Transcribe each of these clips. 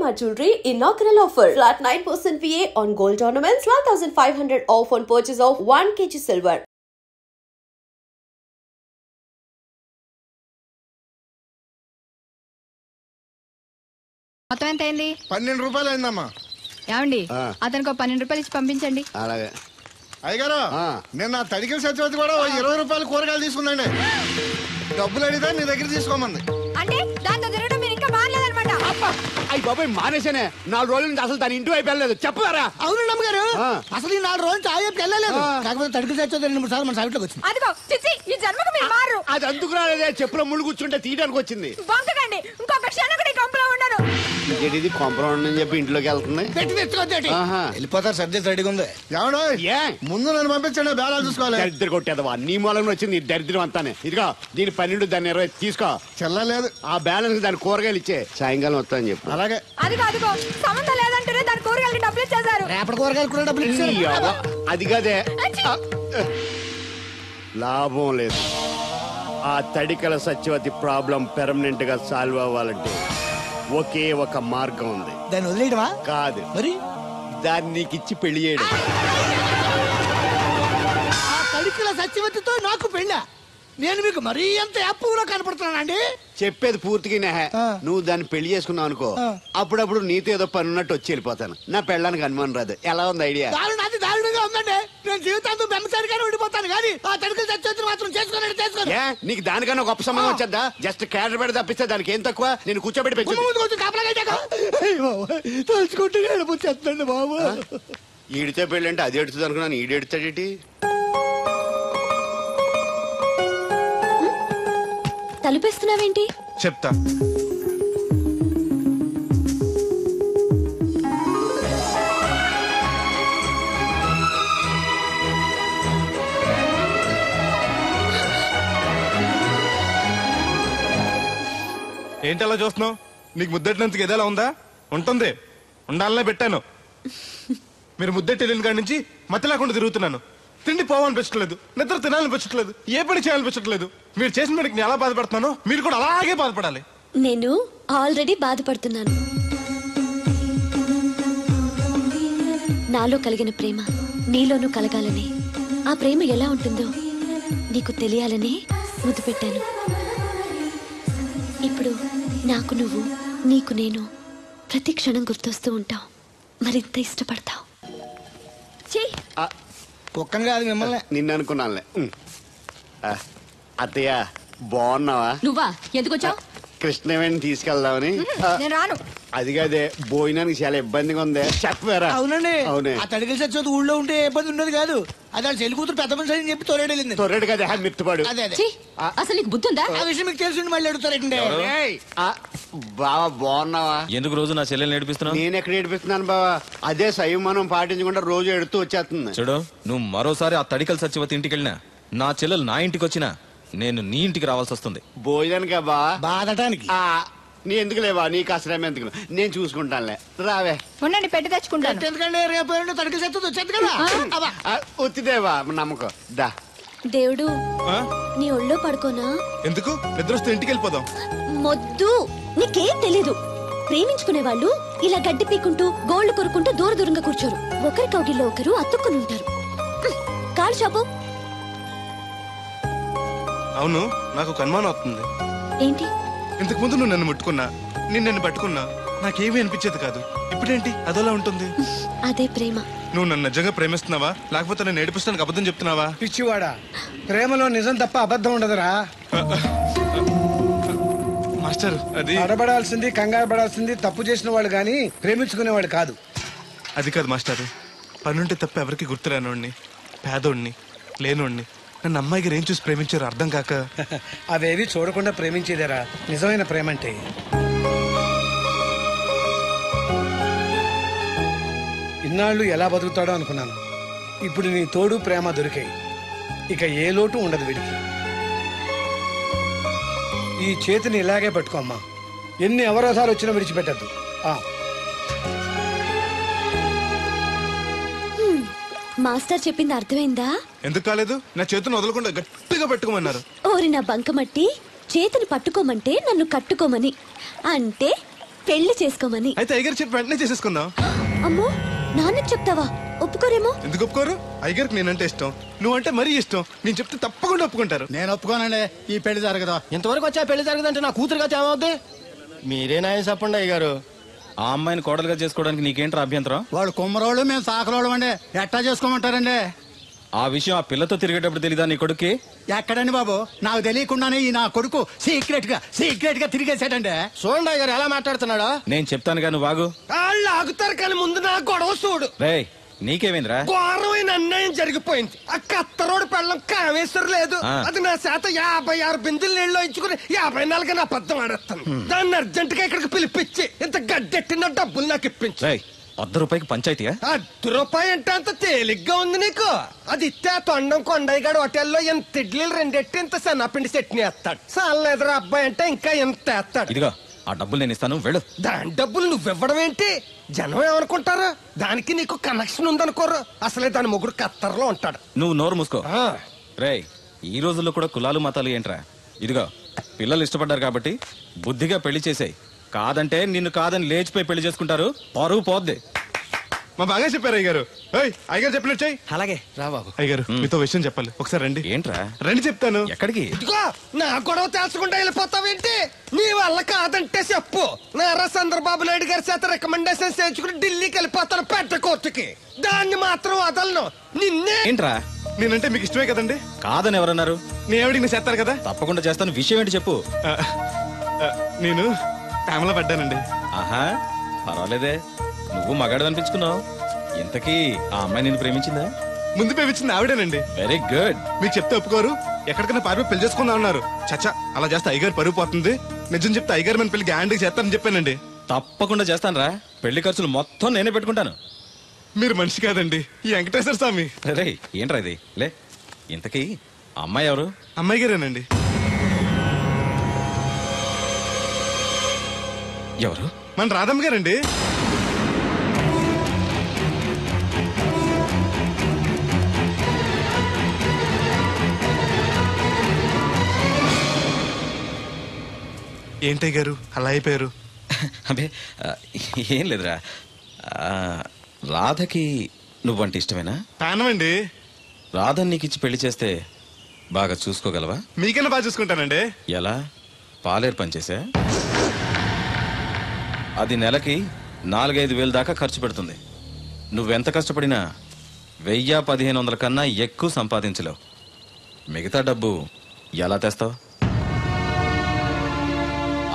Shalimar Jewelry inaugural offer. Flat 9% VA on gold ornaments, 12,500 off on purchase of 1 kg silver. మొత్తం ఎంత అయింది? 12 రూపాయలు అయిందమ్మా. ఏమండి అతనికి 12 రూపాయలు ఇచ్చి పంపించండి. అలాగే అయ్యగారు, నేను నా తడికల సత్యవతి కూడా 20 రూపాయలు కూరగాయలు తీసుకుందండి. డబ్బులు అడిగితే నీ దగ్గర తీసుకోమంది. అంటే దాంతో తిరగడం మీరు ఇంకా మానలేదన్నమాట. అయ్యి బాబాయ్ మానేసానే. 4 రోజుల నుంచి అసలు దాని ఇంటి వైపు వెళ్ళలేదు. చెప్పారా? అవునండి అమ్మగారు, అసలు ఈ 4 రోజులు చాయకి వెళ్ళలేదు. కాకపోతే తడికి సత్యవతి 2-3 సార్లు మన సైట్లోకి వచ్చింది. అదిగో చిచ్చి, ఈ జన్మకు మీరు మారు. అది అందుకు రాలేదే, చెప్పులో ముళ్ళు కూర్చుంటే తీయడానికి వచ్చింది. బొంకకండి, ఇంకొక క్షణం కూడా ఈ కంపలో ఉండను. ఇది కాంపౌండ్ అని చెప్పి ఇంట్లోకి వెళ్తుంది. పెట్టి తెచ్చుకోండి, వెళ్ళిపోతారు. సర్ది రెడీగా ఉంది. ఏమన్నా ముందు నన్ను పంపించండి, బేరాలు చూసుకోవాలి. దరిద్ర కొట్టేదవా, నీ మూలంగా వచ్చింది ఈ దరిద్రం అంతానే. ఇదిగో దీని 12 దాన్ని 20 తీసుకో. చెల్లలేదు ఆ బ్యాలెన్స్ దాని కూరగాయలు ఇచ్చే సాయంకాలం వస్తాయని చెప్పు. అలాగే. అదిగో అదిగో సంబంధం లేదంటేనే దాని కూరగాయలకి డబ్బులు ఇచ్చేశారు. రేపటి కూరగాయలు కూడా డబ్బులు ఇచ్చారు. అది కదే, లాభం లేదు. ఆ తడికల సత్యవతి ప్రాబ్లం పెర్మనెంట్ గా సాల్వ్ అవ్వాలంటే ఒకే ఒక మార్గం ఉంది. దాన్ని వదిలేయడమా? కాదు మరి దాన్ని నీకిచ్చి పెళ్లి చేయడం. ఆ తడికల సత్యవతితో నాకు పెళ్ళా? నేను మీకు మరీ ఎంత యాప్లో కనపడుతున్నానండి? చెప్పేది పూర్తిగా నువ్వు దాన్ని పెళ్లి చేసుకున్నావు అనుకో, అప్పుడప్పుడు నీతో ఏదో పని ఉన్నట్టు వచ్చి వెళ్ళిపోతాను. నా పెళ్ళడానికి అనుమానం రాదు. ఎలా ఉంది ఐడియా? అది దారుణంగా ఉందండి. నేను జీవితాంతం బెమ్మసారిగానే ఉండిపోతాను కానీ ఆ తడికల సత్యవతిని మాత్రం చేసుకోను. నీకు దానికన్నా గొప్ప సంబంధం వచ్చేద్దా? జస్ట్ క్యాడర్ పెడితే తప్పిస్తే దానికి ఏం తక్కువ? నేను కూర్చోబెట్టి తలుచుకుంటే ఏడిపోతుందండి బాబు. ఈడితే పెళ్ళి అంటే అది ఎడుతుంది అనుకున్నాను, ఈడు ఎడుతాడేటి? తలుపేస్తున్నావేంటి? చెప్తా. ఏంటి అలా చూస్తున్నావు? నీకు ముద్దెట్టినందుకు ఏదైనా ఉందా? ఉంటుంది, ఉండాలనే పెట్టాను. మీరు ముద్దెట్టి వెళ్ళిన కాడి నుంచి మధ్య లేకుండా తిరుగుతున్నాను. తిండి పోవాలనిపించట్లేదు, నిద్ర తినాలనిపించట్లేదు, ఏ పని చేయాలనిపించట్లేదు. మీరు చేసిన పనికి నేను ఎలా బాధపడుతున్నానో మీరు కూడా అలాగే బాధపడాలి. నేను ఆల్రెడీ బాధపడుతున్నాను. నాలో కలిగిన ప్రేమ నీలోనూ కలగాలని, ఆ ప్రేమ ఎలా ఉంటుందో నీకు తెలియాలని ముద్దు పెట్టాను. ఇప్పుడు నాకు నువ్వు, నీకు నేను ప్రతి క్షణం గుర్తొస్తూ ఉంటావు. మరింత ఇష్టపడతావు. కుక్కం కాదు మిమ్మల్ని, నిన్ను అనుకున్నానులే. అత్తయ్య బాగున్నావా? నువ్వా ఎందుకు వచ్చావు? కృష్ణవేణి తీసుకెళ్దామని. రాను. అది కాదే, భోజనానికి చాలా ఇబ్బందిగా ఉంది. చెప్పారా? అవునండి. అవునే, ఆ తడికల సత్యవతి ఊళ్ళో ఉంటే ఏ ఇబ్బంది ఉండదు కాదు. అది వాళ్ళ చెల్లి కూతురు పెద్ద మనిషి అని చెప్పి తొరేడెళ్ళింది. తొర్రెడు కదా, మిత్తుపాడు. అదే అసలు నీకు బుద్ధి ఉందా? ఆ విషయం మీకు తెలిసి మళ్ళీ అడుగుతారండి. బావా బాగున్నావా? ఎందుకు రోజు నా చెల్లెల్ని ఏడిపిస్తున్నావు? నేను ఎక్కడ ఏడిపిస్తున్నాను బావా? అదే సంయమనం పాటించకుండా రోజు ఎడుతూ వచ్చేస్తుంది. చూడు, నువ్వు మరోసారి ఆ తడికల సత్యవతి ఇంటికి వెళ్ళినా, నా చెల్లెలు నా ఇంటికి వచ్చినా నేను నీ ఇంటికి రావాల్సి వస్తుంది. భోజనానికా బావా? బాధటానికి. నీ ఎందుకు లేవా, నీకు అసలు ఎందుకు, నేను చూసుకుంటానులే. రావే. ఉండండి, పెట్టి తెచ్చుకుంటాను. ఎందుకంటే రేపు తడికల సత్యవతి వచ్చేది కదా. వచ్చిదేవా నమ్మకం. దా దేవుడు, నీ ఒళ్ళో పడుకోనా? ఎందుకు? నిద్ర వస్తే ఇంటికి వెళ్ళిపోదాం. మొద్దు, నీకేం తెలీదు. ప్రేమించుకునే వాళ్ళు ఇలా గడ్డి పీకుంటూ గోళ్లు కొరుకుంటూ దూర దూరంగా కూర్చోరు. ఒకరి కౌగిల్లో ఒకరు అతుక్కుని ఉంటారు. కాలు షాపు. అవును, నాకు ఒక అనుమానం అవుతుంది. ఏంటి? ఇంతకు ముందు నువ్వు నన్ను ముట్టుకున్నా, నేను నన్ను పట్టుకున్నా, నాకేమీ అనిపించేది కాదు. ఇప్పుడేంటి అదోలా ఉంటుంది? అదే ప్రేమ. నువ్వు నన్ను నిజంగా ప్రేమిస్తున్నావా, లేకపోతే నన్ను ఏడిపిస్తానికి అబద్ధం చెప్తున్నావా? పిచ్చివాడా, ప్రేమలో నిజం తప్ప అబద్ధం ఉండదురా. మాస్టర్, అది అడబడాల్సింది, కంగారు పడాల్సింది తప్పు చేసిన వాడు గాని ప్రేమించుకునేవాడు కాదు. అది కాదు మాస్టర్. పనుంటే తప్ప ఎవరికి గుర్తురానోడిని, పేదోడిని, లేనోడిని నన్ను అమ్మాయి గారు ఏం చూసి ప్రేమించారు అర్థం కాక. అవేవి చూడకుండా ప్రేమించేదేరా నిజమైన ప్రేమ అంటే. ఇన్నాళ్ళు ఎలా బతుకుతాడో అనుకున్నాను. ఇప్పుడు నీ తోడు ప్రేమ దొరికాయి. ఇక ఏ లోటు ఉండదు వీడికి. ఈ చేతిని ఇలాగే పట్టుకోమ్మా. ఎన్ని అవరోధాలు వచ్చినా విడిచిపెట్టద్దు. మాస్టర్ చెప్పింది అర్థమైందా? ఎందుకు కాలేదు? నా చేతిని వదలకుండా గట్టిగా పట్టుకోమన్నారు. ఓరి నా బంకమట్టి, చేతిని పట్టుకోమంటే నన్ను కట్టుకోమని. అంటే పెళ్లి చేసుకోమని. అయితే అయ్యగారు చెప్పి వెంటనే చేసేసుకుందాం. అమ్మో, నాన్నకి చెప్తావా? ఒప్పుకోరేమో. ఎందుకు ఒప్పుకోరు? అయ్యగారికి నేనంటే ఇష్టం, నువ్వంటే మరీ ఇష్టం. నేను చెప్తే తప్పకుండా ఒప్పుకుంటారు. నేను ఒప్పుకోనండి, ఈ పెళ్లి జరగదు. ఇంతవరకు వచ్చా పెళ్లి జరగదంటే నా కూతురుగా ఏమవుద్ది? మీరే నాయం చెప్పండి అయ్యగారు. ఆ అమ్మాయిని కోడలుగా చేసుకోవడానికి నీకేంట్రా అభ్యంతరం? వాడు కుమ్మరోళ్ళు, మేము సాకరోళ్ళు అండి. ఎట్టా చేసుకోమంటారండి? ఆ విషయం ఆ పిల్లతో తిరిగేటప్పుడు తెలీదా నీ కొడుక్కి? ఎక్కడండి బాబు, నాకు తెలియకుండానే ఈ నా కొడుకు సీక్రెట్ గా తిరిగేసాడండి. చూడండి అయ్యగారు ఎలా మాట్లాడుతున్నాడా. నేను చెప్తాను కానీ వాగు. వాళ్ళు ఆగుతారు కానీ ముందు నా గొడవ చూడు. రేయ్, నీకేమైందిరా? ఘోరమైన అన్యాయం జరిగిపోయింది. ఆ కత్తరోడు పెళ్ళం కామేశ్వరం లేదు. అది నా చేత 56 బిందులు నీళ్ళు ఇచ్చుకుని 54 నా అబద్ధం ఆడేస్తాను. దాన్ని అర్జెంట్ గా ఇక్కడికి పిలిపించి ఇంత గడ్డెట్టిన డబ్బులు నాకు ఇప్పించు. ₹100 పంచాయతీయా? ₹10 అంటే అంత తేలిగ్గా ఉంది నీకు. అది ఇస్తే ఆ తొండం కొండయ్యగాడు హోటల్లో ఎంత ఇడ్లీలు 2 ఎట్టి ఇంత సన్నపిండి చట్నీ వేస్తాడు. సాల ఎదురు అబ్బాయి అంటే ఇంకా ఎంత వేస్తాడు. ఇదిగో ఆ డబ్బులు నేను ఇస్తాను, వెళ్ళు. దాని డబ్బులు నువ్వివ్వడం ఏంటి? జనం ఏమనుకుంటారు? దానికి నీకు కనెక్షన్ ఉందనుకోరు. అసలే దాని మొగుడు కత్తర్లో ఉంటాడు. నువ్వు నోరు మూసుకో. రేయ్, ఈ రోజుల్లో కూడా కులాలు మతాలు ఏంట్రా? ఇదిగో పిల్లలు ఇష్టపడ్డారు కాబట్టి బుద్ధిగా పెళ్లి చేసాయి. కాదంటే నిన్ను కాదని లేచిపోయి పెళ్లి చేసుకుంటారు, పరువు పోద్ది. మా బాగా చెప్పారు అయ్యగారు. అయ్యగారు చెప్పినట్టు చెయ్యి. అలాగే రా బాబు. అయ్యగారు మీతో విషయం చెప్పాలి, ఒకసారి రండి. ఏంట్రా? రండి చెప్తాను. ఎక్కడికి? ఇదిగో నా గొడవ తెలుసుకుంటా వెళ్ళిపోతావేంటి? నీ వల్ల కాదంటే చెప్పు. నారా చంద్రబాబు నాయుడు గారి చేత రికమెండేషన్ చేయించుకుని ఢిల్లీకి వెళ్ళిపోతాను పెద్ద కోర్టుకి. దాన్ని మాత్రం వదలను. నిన్నే. ఏంట్రా? నేనంటే మీకు ఇష్టమే కదండి. కాదని ఎవరన్నారు? నేను ఎవడికి నేను చేస్తారు కదా. తప్పకుండా చేస్తాను. విషయం ఏంటి చెప్పు. నేను ప్రేమలో పడ్డానండి. ఆహా, పర్వాలేదే, నువ్వు మగాడు అనిపించుకున్నావు. ఇంతకీ ఆ అమ్మాయి నిన్ను ప్రేమించిందా? ముందు ప్రేమించింది ఆవిడేనండి. Very good. మీకు చెప్తే ఒప్పుకోరు. ఎక్కడికైనా పారిపోయి పెళ్లి చేసుకుందాం అన్నారు. చచ్చా, అలా చేస్తే అయ్యగారు పరుగు పోతుంది. నిజం చెప్తే అయ్యగారు మన పెళ్లి గ్యాండ్కి చేస్తానని చెప్పానండి. తప్పకుండా చేస్తాను రా. పెళ్లి ఖర్చులు మొత్తం నేనే పెట్టుకుంటాను. మీరు మనిషి కాదండి, ఈ వెంకటేశ్వర స్వామి. రే, ఏంట్రా ఇది? లే, ఇంతకీ అమ్మాయి ఎవరు? అమ్మాయి గారేనండి. ఎవరు? మన రాధమ్మ గారండి. ఏంటయ్య గారు అలా అయిపోయారు? అబే ఏం లేదురా. రాధకి నువ్వంటే ఇష్టమేనా? ప్రాణమండి. రాధని నీకు ఇచ్చి పెళ్లి చేస్తే బాగా చూసుకోగలవా? మీకన్నా బాగా చూసుకుంటానండి. ఎలా? పాలేరు పనిచేసా? అది నెలకి 4-5 వేలు దాకా ఖర్చు పెడుతుంది. నువ్వెంత కష్టపడినా 1000-1500 కన్నా ఎక్కువ సంపాదించలేవు. మిగతా డబ్బు ఎలా తెస్తావు?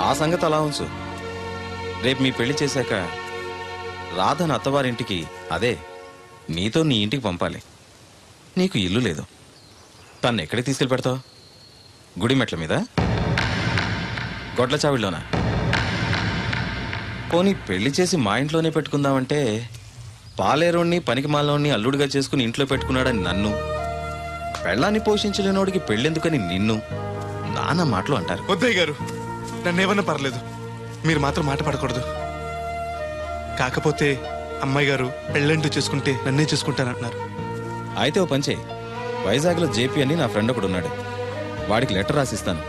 ఆ సంగతి అలా ఉంచు. రేపు మీ పెళ్లి చేశాక రాధను అత్తవారింటికి, అదే నీతో నీ ఇంటికి పంపాలి. నీకు ఇల్లు లేదు. తను ఎక్కడికి తీసుకెళ్ళి పెడతావు? గుడి మెట్ల మీద? గొడ్ల చావిడిలోనా? పోనీ పెళ్లి చేసి మా ఇంట్లోనే పెట్టుకుందామంటే పాలేరోణ్ణి పనికిమాలోని అల్లుడిగా చేసుకుని ఇంట్లో పెట్టుకున్నాడని నన్ను, పెళ్ళాన్ని పోషించలేనోడికి పెళ్ళెందుకని నిన్ను నానా మాటలు అంటారు. వద్దయ్య గారు, నన్నేమన్నా పర్లేదు, మీరు మాత్రం మాట పడకూడదు. కాకపోతే అమ్మాయి గారు పెళ్ళంటూ చేసుకుంటే నన్నే చేసుకుంటానంటున్నారు. అయితే ఓ పంచే, వైజాగ్లో జేపీ అని నా ఫ్రెండ్ ఒకడు ఉన్నాడు. వాడికి లెటర్ రాసిస్తాను,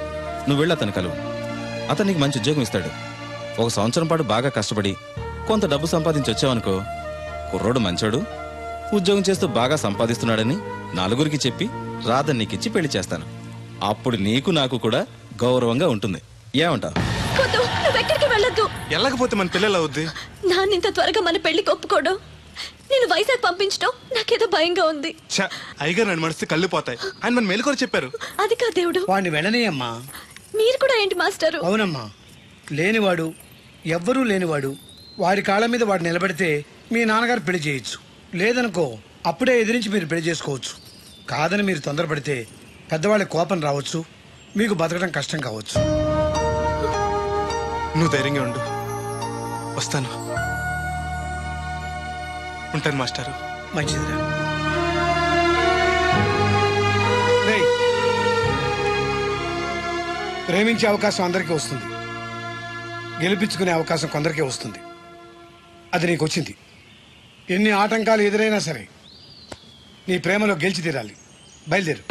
నువ్వు వెళ్ళి అతను కలువు. అతను నీకు మంచి ఉద్యోగం ఇస్తాడు. 1 సంవత్సరం పాటు బాగా కష్టపడి కొంత డబ్బు సంపాదించి వచ్చావనుకో, కుర్రోడు మంచోడు, ఉద్యోగం చేస్తూ బాగా సంపాదిస్తున్నాడని 4గురికి చెప్పి రాధని నీకిచ్చి పెళ్లి చేస్తాను. అప్పుడు నీకు నాకు కూడా గౌరవంగా ఉంటుంది. ఏమంటావు? వెళ్ళొద్దు. వెళ్ళకపోతే మన పిల్లలు అవుద్ది. నాన్నింత త్వరగా మన పెళ్లికి ఒప్పుకోడు. నేను వైజాగ్ పంపించడం నాకేదో భయంగా ఉంది. అయ్యగారు నన్ను మనిస్తే కళ్ళు పోతాయి. ఆయన మన మేలుకొని చెప్పారు. అది కాదు దేవుడు. వాడిని వెళ్ళనీయమ్మా. మీరు కూడా ఏంటి మాస్టారు? అవునమ్మా, లేనివాడు, ఎవ్వరూ లేనివాడు, వారి కాళ్ళ మీద వాడు నిలబడితే మీ నాన్నగారు పెళ్లి చేయొచ్చు. లేదనుకో అప్పుడే ఎదిరించి మీరు పెళ్లి చేసుకోవచ్చు. కాదని మీరు తొందరపడితే పెద్దవాళ్ళ కోపం రావచ్చు, మీకు బతకడం కష్టం కావచ్చు. నువ్వు ధైర్యంగా ఉండు, వస్తాను. ఉంటాను మాస్టారు. మంచిదిరా. ప్రేమించే అవకాశం అందరికీ వస్తుంది, గెలిపించుకునే అవకాశం కొందరికే వస్తుంది. అది నీకు వచ్చింది. ఎన్ని ఆటంకాలు ఎదురైనా సరే నీ ప్రేమలో గెలిచి తీరాలి. బయలుదేరు.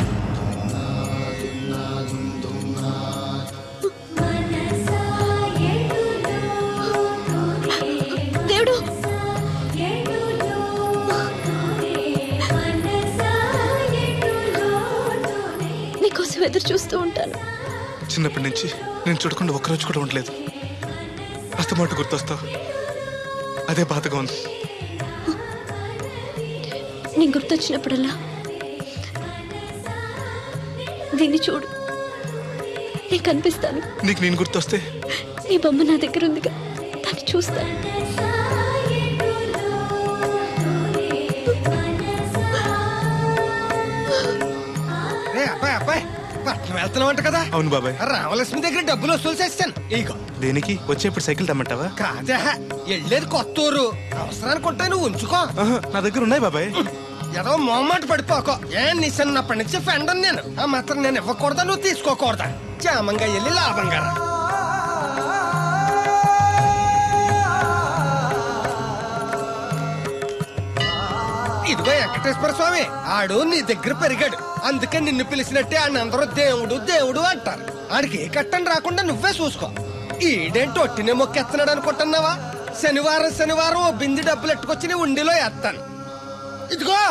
ఎదురు చూస్తూ ఉంటాను. చిన్నప్పటి నుంచి నేను చూడకుండా ఒక్కరోజు కూడా ఉండలేదు. అస్తమాట గుర్తొస్తావు, అదే బాధగా ఉంది. నేను గుర్తొచ్చినప్పుడల్లా దీన్ని చూడు, నేను కనిపిస్తాను. నీకు నేను గుర్తొస్తే నీ బొమ్మ నా దగ్గర ఉందిగా, దాన్ని చూస్తాను. అబ్బాయి పట్నం వెళ్తున్నావంట కదా? అవును బాబాయ్. రామలక్ష్మి దగ్గర డబ్బులు వసూలు చేస్తాను. ఇగో. దేనికి? వచ్చేప్పుడు సైకిల్ తెమ్మంటావా? కాదా, వెళ్ళేది కొత్తూరు, అవసరానికి ఉంటాయి, నువ్వు ఉంచుకో. నా దగ్గర ఉన్నాయి బాబాయ్. ఏదో మొహమాట పడిపోకో. నీ చిన్నప్పటి నుంచి ఫ్రెండ్ నేను. ఆ మాత్రం నేను ఇవ్వకూడదా, నువ్వు తీసుకోకూడదా? క్షేమంగా వెళ్ళి లాభంగా రా. ఇదిగో వెంకటేశ్వర స్వామి, ఆడు నీ దగ్గర పెరిగాడు, అందుకే నిన్ను పిలిచినట్టే ఆయన అందరూ దేవుడు దేవుడు అంటారు. ఆడికి ఏ కట్టం రాకుండా నువ్వే చూసుకో. ఈడేంటి ఒట్టినే మొక్కెత్తనాడు అనుకుంటున్నావా? శనివారం శనివారం ఓ బింది డబ్బులు ఎట్టుకొచ్చి నీ ఉండిలో ఎత్తాను. ఇదిగో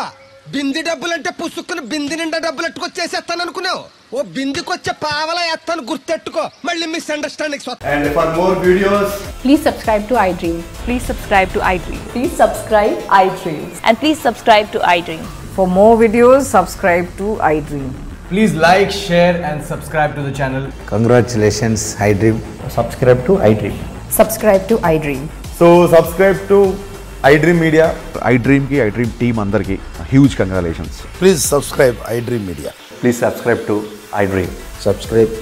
బింది డబ్బులంటే పుసుక్కుని బింది నిండా డబ్బులు ఎట్టుకొచ్చేసేస్తాను అనుకున్నావు. ఓ బిందికొచ్చే పావలా ఎత్తాను, గుర్తెట్టుకో. మళ్ళీ misunderstandings. And for more videos, please subscribe to iDream. Please subscribe to iDream. Please subscribe iDream. And please subscribe to iDream. For more videos, subscribe to iDream. please like, share and subscribe to the channel. Congratulations, iDream. Subscribe to iDream. Subscribe to iDream. So subscribe to iDream Media. iDream ki iDream team andarki huge congratulations. Please subscribe iDream Media. Please subscribe to iDream. Subscribe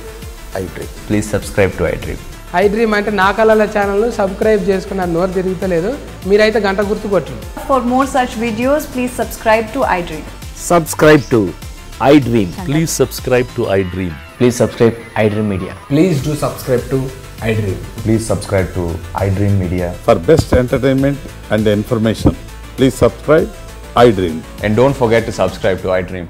iDream. Please subscribe to iDream. iDream అంటే నా కళల ఛానల్ను subscribe చేసుకున్న నోరు తిరుగుతలేదు, మీరైతే గంట గుర్తు కొట్టండి. For more such videos, please subscribe to iDream. Subscribe to iDream. Please subscribe to iDream. Please subscribe iDream Media. Please do subscribe to iDream. Please subscribe to iDream Media. For best entertainment and information, please subscribe iDream. And don't forget to subscribe to iDream.